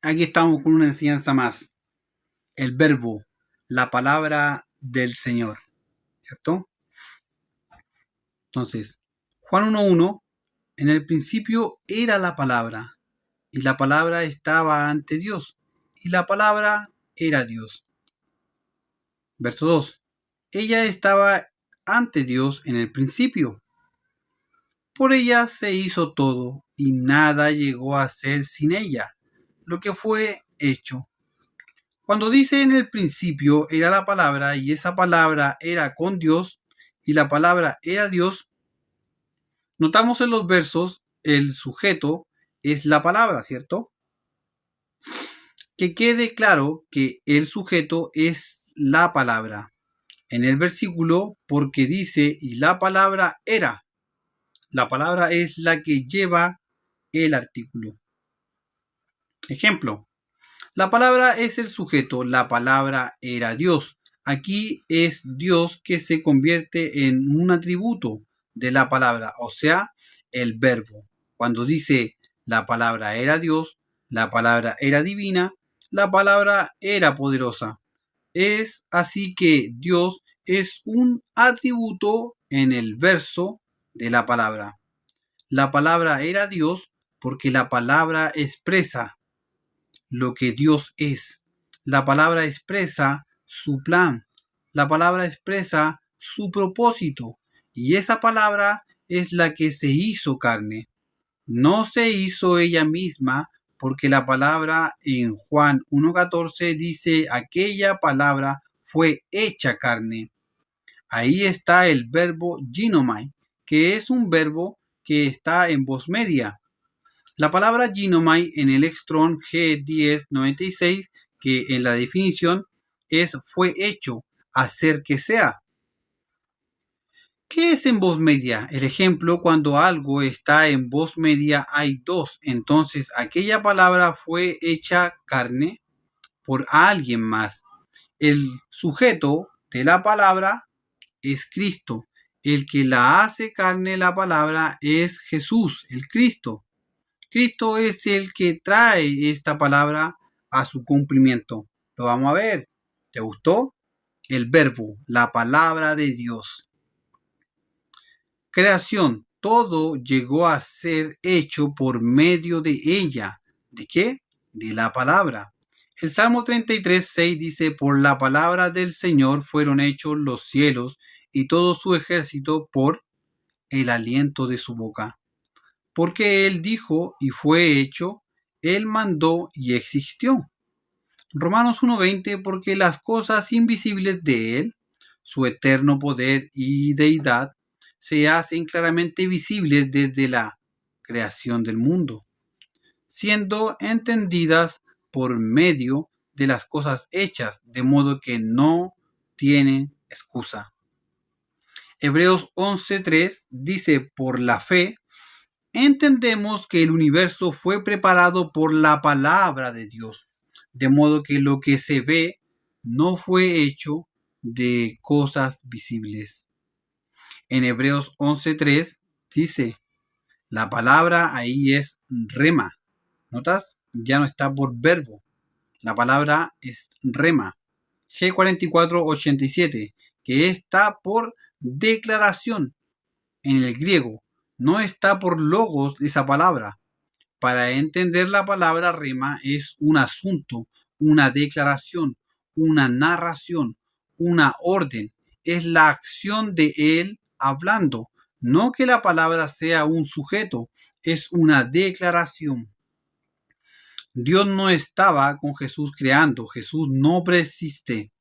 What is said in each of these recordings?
Aquí estamos con una enseñanza más. El verbo, la palabra del Señor. ¿Cierto? Entonces, Juan 1:1, en el principio era la palabra, y la palabra estaba ante Dios, y la palabra era Dios. Verso 2. Ella estaba ante Dios en el principio. Por ella se hizo todo, y nada llegó a ser sin ella, lo que fue hecho. Cuando dice en el principio era la palabra y esa palabra era con Dios y la palabra era Dios, notamos en los versos el sujeto es la palabra, ¿cierto? Que quede claro que el sujeto es la palabra. En el versículo, porque dice y la palabra era. La palabra es la que lleva el artículo. Ejemplo. La palabra es el sujeto, la palabra era Dios. Aquí es Dios que se convierte en un atributo de la palabra, o sea, el verbo. Cuando dice la palabra era Dios, la palabra era divina, la palabra era poderosa. Es así que Dios es un atributo en el verso de la palabra. La palabra era Dios porque la palabra expresa lo que Dios es. La palabra expresa su plan. La palabra expresa su propósito. Y esa palabra es la que se hizo carne. No se hizo ella misma porque la palabra en Juan 1:14 dice aquella palabra fue hecha carne. Ahí está el verbo ginomai, que es un verbo que está en voz media. La palabra ginomai en el Strong G1096, que en la definición es fue hecho, hacer que sea. ¿Qué es en voz media? El ejemplo, cuando algo está en voz media hay dos, entonces aquella palabra fue hecha carne por alguien más. El sujeto de la palabra es Cristo. El que la hace carne la palabra es Jesús, el Cristo. Cristo es el que trae esta palabra a su cumplimiento. Lo vamos a ver. ¿Te gustó? El verbo, la palabra de Dios. Creación. Todo llegó a ser hecho por medio de ella. ¿De qué? De la palabra. El Salmo 33:6 dice, por la palabra del Señor fueron hechos los cielos y todo su ejército por el aliento de su boca. Porque Él dijo y fue hecho, Él mandó y existió. Romanos 1:20, porque las cosas invisibles de Él, su eterno poder y deidad, se hacen claramente visibles desde la creación del mundo, siendo entendidas por medio de las cosas hechas, de modo que no tienen excusa. Hebreos 11:3 dice, por la fe, entendemos que el universo fue preparado por la palabra de Dios, de modo que lo que se ve no fue hecho de cosas visibles. En Hebreos 11:3 dice, la palabra ahí es rema. ¿Notas? Ya no está por verbo. La palabra es rema. G4487, que está por declaración en el griego. No está por logos de esa palabra. Para entender la palabra rema es un asunto, una declaración, una narración, una orden. Es la acción de él hablando. No que la palabra sea un sujeto, es una declaración. Dios no estaba con Jesús creando, Jesús no preexiste.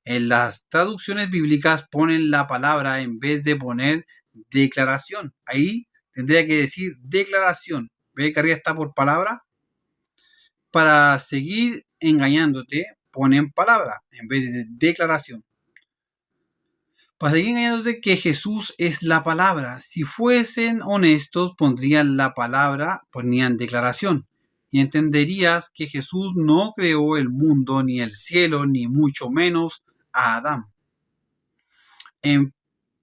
En las traducciones bíblicas ponen la palabra en vez de poner declaración. Ahí tendría que decir declaración. ¿Ve que arriba está por palabra? Para seguir engañándote, ponen palabra en vez de declaración. Para seguir engañándote que Jesús es la palabra. Si fuesen honestos, pondrían la palabra, ponían declaración. Y entenderías que Jesús no creó el mundo, ni el cielo, ni mucho menos a Adán. En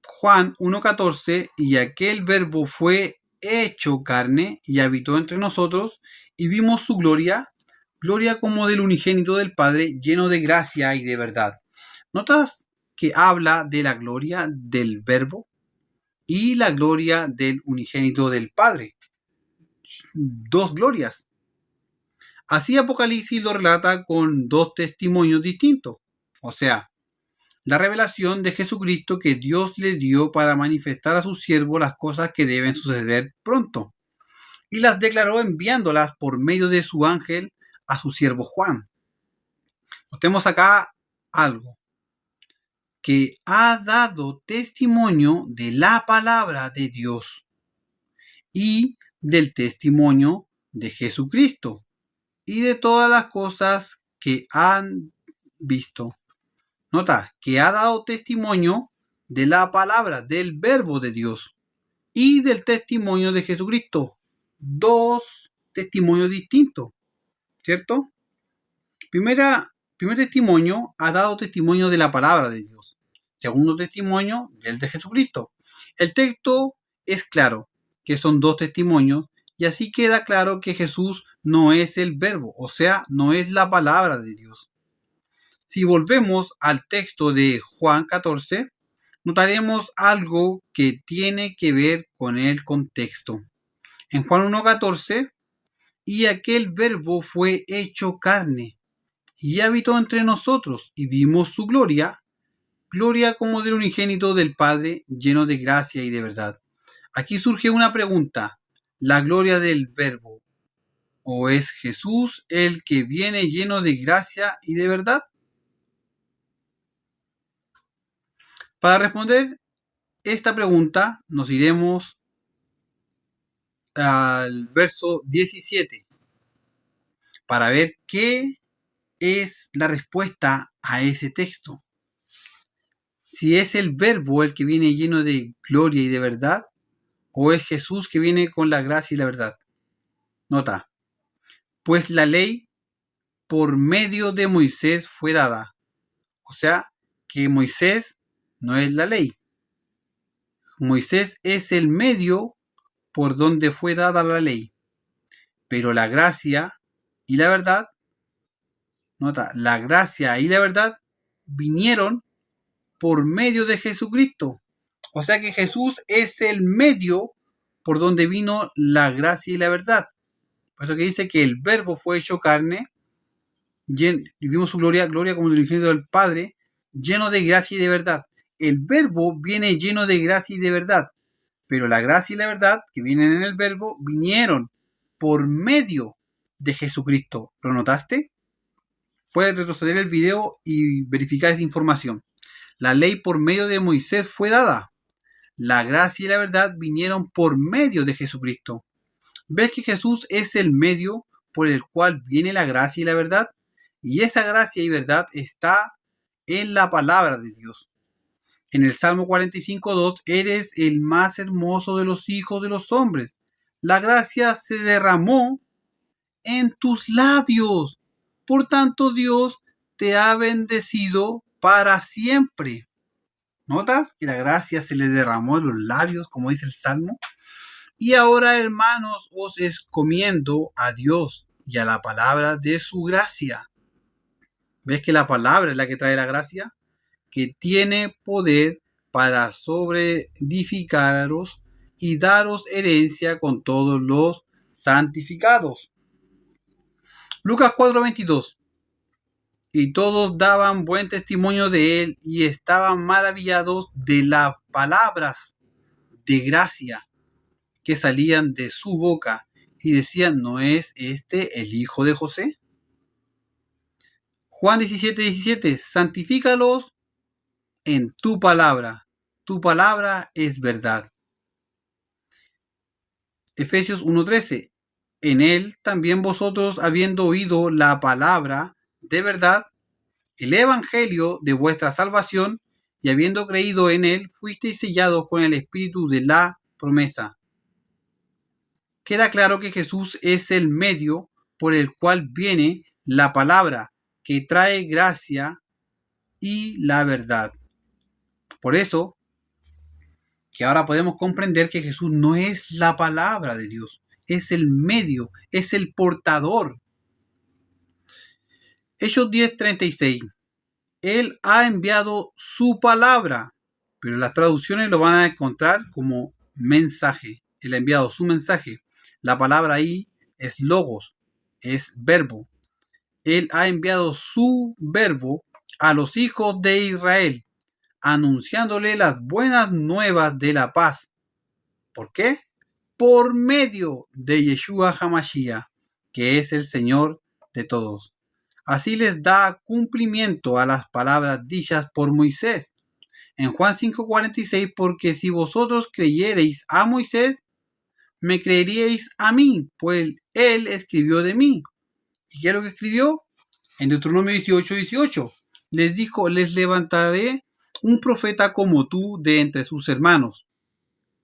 Juan 1:14, y aquel verbo fue hecho carne y habitó entre nosotros, y vimos su gloria, gloria como del unigénito del Padre, lleno de gracia y de verdad. ¿Notas que habla de la gloria del Verbo y la gloria del unigénito del Padre? Dos glorias. Así Apocalipsis lo relata con dos testimonios distintos. O sea, la revelación de Jesucristo que Dios le dio para manifestar a su siervo las cosas que deben suceder pronto. Y las declaró enviándolas por medio de su ángel a su siervo Juan. Notemos acá algo, que ha dado testimonio de la palabra de Dios y del testimonio de Jesucristo y de todas las cosas que han visto. Nota, que ha dado testimonio de la palabra, del verbo de Dios y del testimonio de Jesucristo. Dos testimonios distintos, ¿cierto? Primer testimonio, ha dado testimonio de la palabra de Dios. Segundo testimonio, del de Jesucristo. El texto es claro que son dos testimonios y así queda claro que Jesús no es el verbo, o sea, no es la palabra de Dios. Si volvemos al texto de Juan 14, notaremos algo que tiene que ver con el contexto. En Juan 1:14, y aquel verbo fue hecho carne y habitó entre nosotros y vimos su gloria, gloria como del unigénito del Padre, lleno de gracia y de verdad. Aquí surge una pregunta, ¿la gloria del verbo o es Jesús el que viene lleno de gracia y de verdad? Para responder esta pregunta nos iremos al verso 17 para ver qué es la respuesta a ese texto. Si es el verbo el que viene lleno de gloria y de verdad, o es Jesús que viene con la gracia y la verdad. Nota, pues la ley por medio de Moisés fue dada. O sea, que Moisés no es la ley. Moisés es el medio por donde fue dada la ley. Pero la gracia y la verdad, nota, la gracia y la verdad vinieron por medio de Jesucristo. O sea que Jesús es el medio por donde vino la gracia y la verdad. Por eso que dice que el verbo fue hecho carne, y vimos su gloria, gloria como del unigénito del Padre, lleno de gracia y de verdad. El verbo viene lleno de gracia y de verdad, pero la gracia y la verdad que vienen en el verbo vinieron por medio de Jesucristo. ¿Lo notaste? Puedes retroceder el video y verificar esa información. La ley por medio de Moisés fue dada. La gracia y la verdad vinieron por medio de Jesucristo. ¿Ves que Jesús es el medio por el cual viene la gracia y la verdad? Y esa gracia y verdad está en la palabra de Dios. En el Salmo 45:2, eres el más hermoso de los hijos de los hombres. La gracia se derramó en tus labios. Por tanto, Dios te ha bendecido para siempre. ¿Notas que la gracia se le derramó en los labios, como dice el Salmo? Y ahora, hermanos, os encomiendo a Dios y a la palabra de su gracia. ¿Ves que la palabra es la que trae la gracia? Que tiene poder para sobreedificaros y daros herencia con todos los santificados. Lucas 4:22. Y todos daban buen testimonio de él y estaban maravillados de las palabras de gracia que salían de su boca y decían, ¿no es este el hijo de José? Juan 17:17, santifícalos en tu palabra es verdad. Efesios 1:13, en él también vosotros, habiendo oído la palabra de verdad, el evangelio de vuestra salvación, y habiendo creído en él, fuisteis sellados con el espíritu de la promesa. Queda claro que Jesús es el medio por el cual viene la palabra que trae gracia y la verdad. Por eso, que ahora podemos comprender que Jesús no es la palabra de Dios, es el medio, es el portador. Hechos 10:36. Él ha enviado su palabra, pero las traducciones lo van a encontrar como mensaje. Él ha enviado su mensaje. La palabra ahí es logos, es verbo. Él ha enviado su verbo a los hijos de Israel, anunciándole las buenas nuevas de la paz. ¿Por qué? Por medio de Yeshua HaMashiach, que es el Señor de todos. Así les da cumplimiento a las palabras dichas por Moisés. En Juan 5:46, porque si vosotros creyereis a Moisés, me creeríais a mí, pues él escribió de mí. ¿Y qué es lo que escribió? En Deuteronomio 18:18, les dijo, les levantaré un profeta como tú de entre sus hermanos.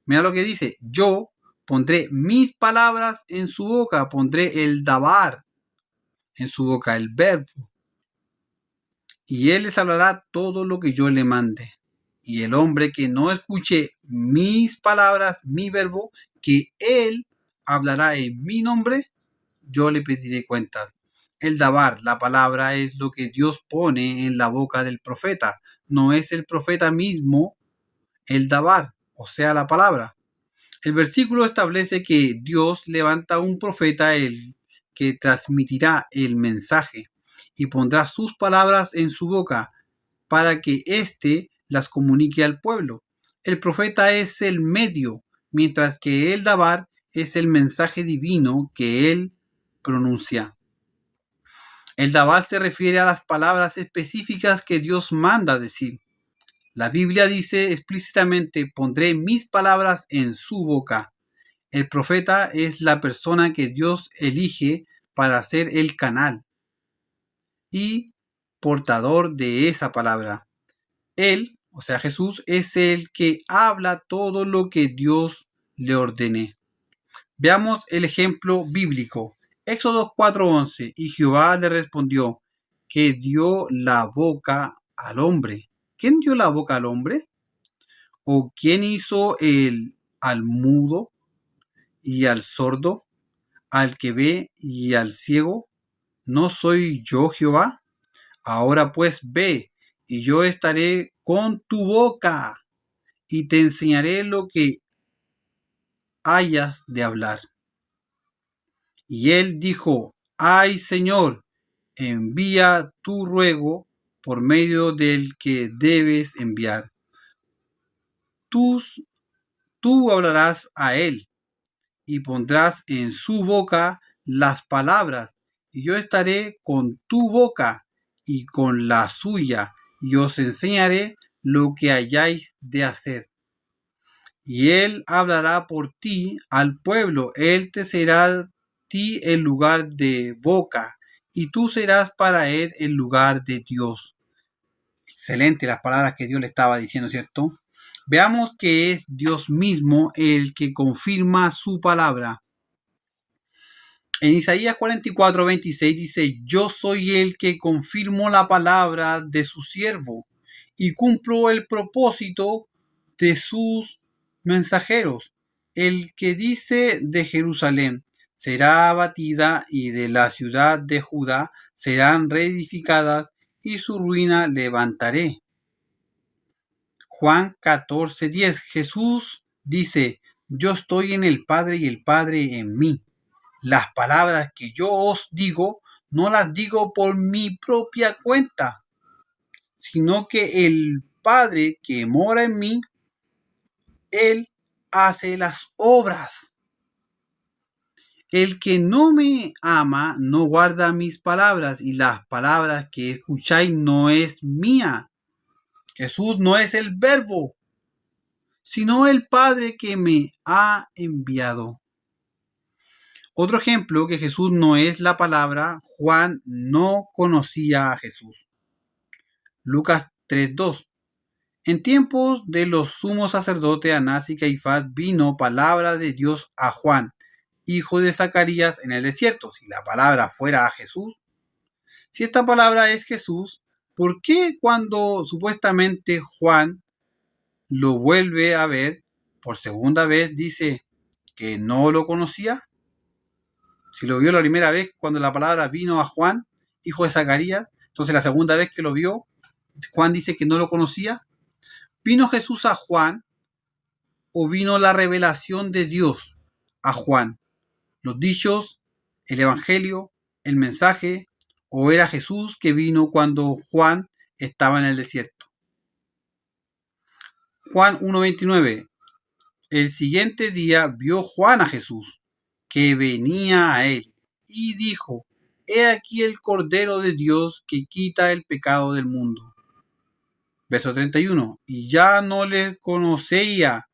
Mira lo que dice, yo pondré mis palabras en su boca, pondré el dabar en su boca, el verbo, y él les hablará todo lo que yo le mande. Y el hombre que no escuche mis palabras, mi verbo, que él hablará en mi nombre, yo le pediré cuentas. El dabar, la palabra, es lo que Dios pone en la boca del profeta. No es el profeta mismo el dabar, o sea, la palabra. El versículo establece que Dios levanta un profeta, el que transmitirá el mensaje y pondrá sus palabras en su boca para que éste las comunique al pueblo. El profeta es el medio, mientras que el dabar es el mensaje divino que él pronuncia. El dabar se refiere a las palabras específicas que Dios manda decir. La Biblia dice explícitamente, pondré mis palabras en su boca. El profeta es la persona que Dios elige para ser el canal y portador de esa palabra. Él, o sea Jesús, es el que habla todo lo que Dios le ordene. Veamos el ejemplo bíblico. Éxodo 4:11. Y Jehová le respondió, que dio la boca al hombre. ¿Quién dio la boca al hombre? ¿O quién hizo al mudo y al sordo, al que ve y al ciego? ¿No soy yo Jehová? Ahora pues ve, y yo estaré con tu boca, y te enseñaré lo que hayas de hablar. Y él dijo, ay Señor, envía tu ruego por medio del que debes enviar. Tú hablarás a él, y pondrás en su boca las palabras, y yo estaré con tu boca y con la suya, y os enseñaré lo que hayáis de hacer. Y él hablará por ti al pueblo, él te será a ti el lugar de boca, y tú serás para él el lugar de Dios. Excelente las palabras que Dios le estaba diciendo, ¿cierto? Veamos que es Dios mismo el que confirma su palabra. En Isaías 44:26 dice, yo soy el que confirmo la palabra de su siervo y cumplo el propósito de sus mensajeros. El que dice de Jerusalén será abatida y de la ciudad de Judá serán reedificadas y su ruina levantaré. Juan 14:10. Jesús dice, yo estoy en el Padre y el Padre en mí. Las palabras que yo os digo, no las digo por mi propia cuenta, sino que el Padre que mora en mí, Él hace las obras. El que no me ama no guarda mis palabras, y las palabras que escucháis no es mía. Jesús no es el verbo, sino el Padre que me ha enviado. Otro ejemplo que Jesús no es la palabra, Juan no conocía a Jesús. Lucas 3:2. En tiempos de los sumos sacerdotes Anás y Caifás vino palabra de Dios a Juan, hijo de Zacarías, en el desierto. Si la palabra fuera a Jesús, si esta palabra es Jesús, ¿por qué cuando supuestamente Juan lo vuelve a ver por segunda vez dice que no lo conocía? Si lo vio la primera vez cuando la palabra vino a Juan hijo de Zacarías. Entonces la segunda vez que lo vio, Juan dice que no lo conocía. ¿Vino Jesús a Juan o vino la revelación de Dios a Juan? ¿Los dichos, el evangelio, el mensaje, o era Jesús que vino cuando Juan estaba en el desierto? Juan 1:29. El siguiente día vio Juan a Jesús, que venía a él, y dijo: He aquí el Cordero de Dios que quita el pecado del mundo. Verso 31. Y ya no le conocía,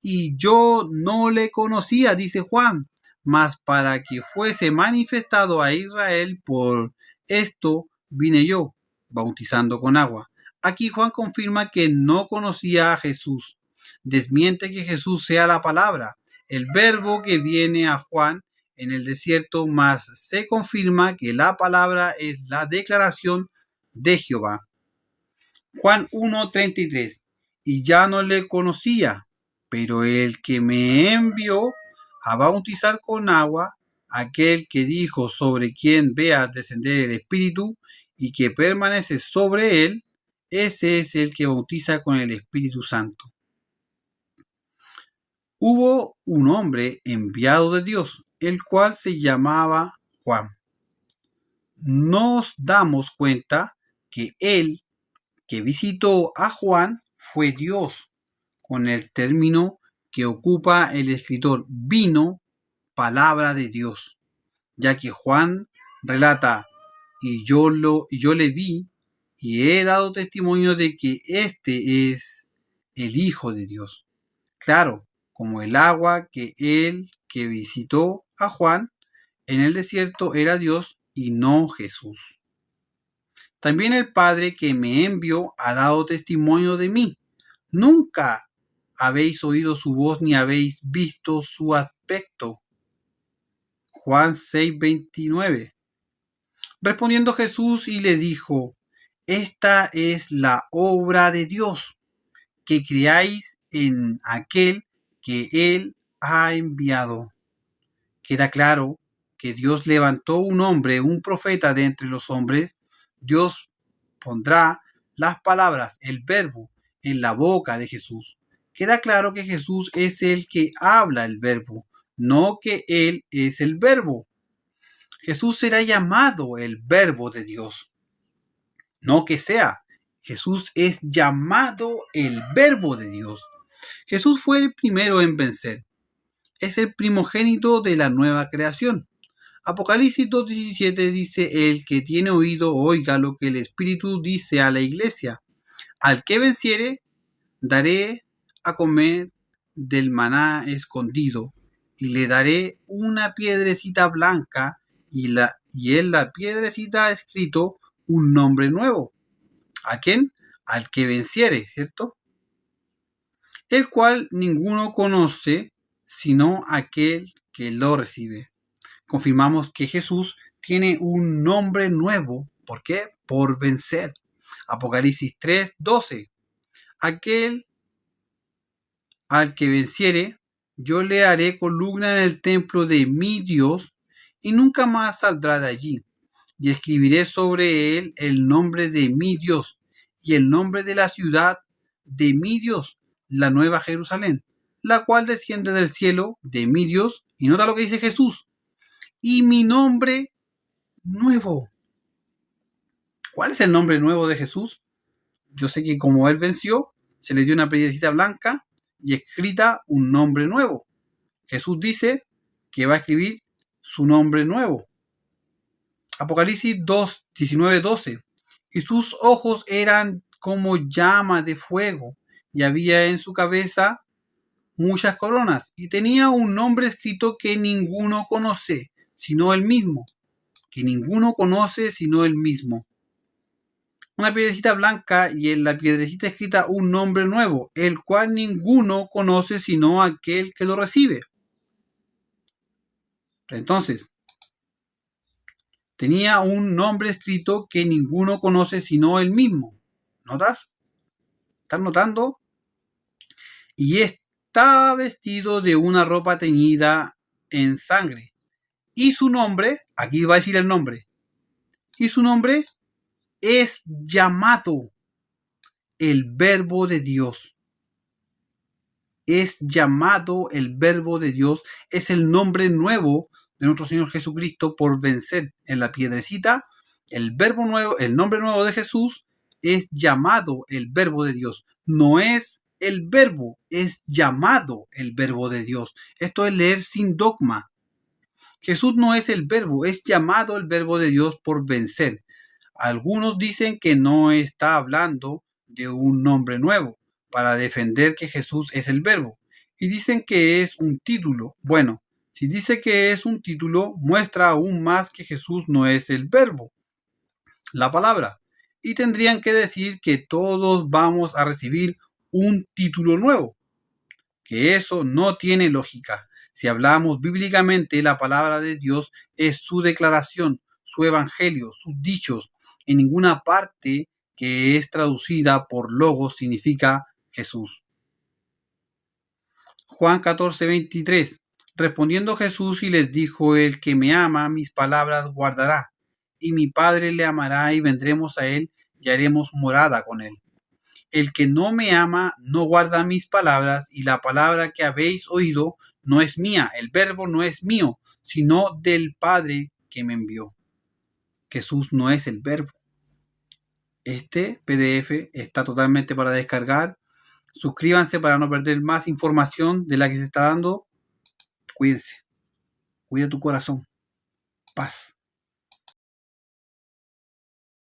y yo no le conocía, dice Juan, mas para que fuese manifestado a Israel, por esto vine yo, bautizando con agua. Aquí Juan confirma que no conocía a Jesús. Desmiente que Jesús sea la palabra, el verbo que viene a Juan en el desierto, mas se confirma que la palabra es la declaración de Jehová. Juan 1:33. Y ya no le conocía, pero el que me envió a bautizar con agua, aquel que dijo: sobre quien veas descender el Espíritu y que permanece sobre él, ese es el que bautiza con el Espíritu Santo. Hubo un hombre enviado de Dios, el cual se llamaba Juan. Nos damos cuenta que él que visitó a Juan fue Dios, con el término que ocupa el escritor: vino, palabra de Dios, ya que Juan relata: y yo le vi y he dado testimonio de que este es el Hijo de Dios. Claro, como el agua que él que visitó a Juan en el desierto era Dios y no Jesús. También el Padre que me envió ha dado testimonio de mí. Nunca habéis oído su voz ni habéis visto su aspecto. Juan 6:29. Respondiendo Jesús y le dijo: Esta es la obra de Dios, que creáis en aquel que él ha enviado. Queda claro que Dios levantó un hombre, un profeta de entre los hombres. Dios pondrá las palabras, el verbo, en la boca de Jesús. Queda claro que Jesús es el que habla el verbo, no que él es el verbo. Jesús será llamado el verbo de Dios, no que sea. Jesús es llamado el verbo de Dios. Jesús fue el primero en vencer. Es el primogénito de la nueva creación. Apocalipsis 2:17 dice: el que tiene oído oiga lo que el Espíritu dice a la iglesia. Al que venciere, daré a comer del maná escondido, y le daré una piedrecita blanca, y en la piedrecita escrito un nombre nuevo. ¿A quién? Al que venciere, ¿cierto? El cual ninguno conoce sino aquel que lo recibe. Confirmamos que Jesús tiene un nombre nuevo. ¿Por qué? Por vencer. Apocalipsis 3:12. Aquel al que venciere, yo le haré columna en el templo de mi Dios, y nunca más saldrá de allí. Y escribiré sobre él el nombre de mi Dios, y el nombre de la ciudad de mi Dios, la nueva Jerusalén, la cual desciende del cielo de mi Dios. Y nota lo que dice Jesús: y mi nombre nuevo. ¿Cuál es el nombre nuevo de Jesús? Yo sé que como él venció, se le dio una piedrecita blanca y escrita un nombre nuevo. Jesús dice que va a escribir su nombre nuevo. Apocalipsis 19:12. Y sus ojos eran como llama de fuego, y había en su cabeza muchas coronas, y tenía un nombre escrito que ninguno conoce, sino él mismo. Que ninguno conoce sino él mismo. Una piedrecita blanca y en la piedrecita escrita un nombre nuevo, el cual ninguno conoce sino aquel que lo recibe. Entonces, tenía un nombre escrito que ninguno conoce sino él mismo. ¿Notas? ¿Estás notando? Y está vestido de una ropa teñida en sangre. Y su nombre, aquí va a decir el nombre, Y su nombre es llamado el Verbo de Dios. Es llamado el Verbo de Dios. Es el nombre nuevo de nuestro Señor Jesucristo por vencer en la piedrecita. El verbo nuevo, el nombre nuevo de Jesús es llamado el Verbo de Dios. No es el verbo, es llamado el Verbo de Dios. Esto es leer sin dogma. Jesús no es el verbo, es llamado el Verbo de Dios por vencer. Algunos dicen que no está hablando de un nombre nuevo para defender que Jesús es el verbo. Y dicen que es un título. Bueno, si dice que es un título, muestra aún más que Jesús no es el verbo, la palabra. Y tendrían que decir que todos vamos a recibir un título nuevo, que eso no tiene lógica. Si hablamos bíblicamente, la palabra de Dios es su declaración, su evangelio, sus dichos. En ninguna parte que es traducida por logos significa Jesús. Juan 14:23. Respondiendo Jesús y les dijo: el que me ama, mis palabras guardará, y mi Padre le amará, y vendremos a él y haremos morada con él. El que no me ama no guarda mis palabras, y la palabra que habéis oído no es mía, el verbo no es mío, sino del Padre que me envió. Jesús no es el verbo. Este PDF está totalmente para descargar. Suscríbanse para no perder más información de la que se está dando. Cuídense. Cuida tu corazón. Paz.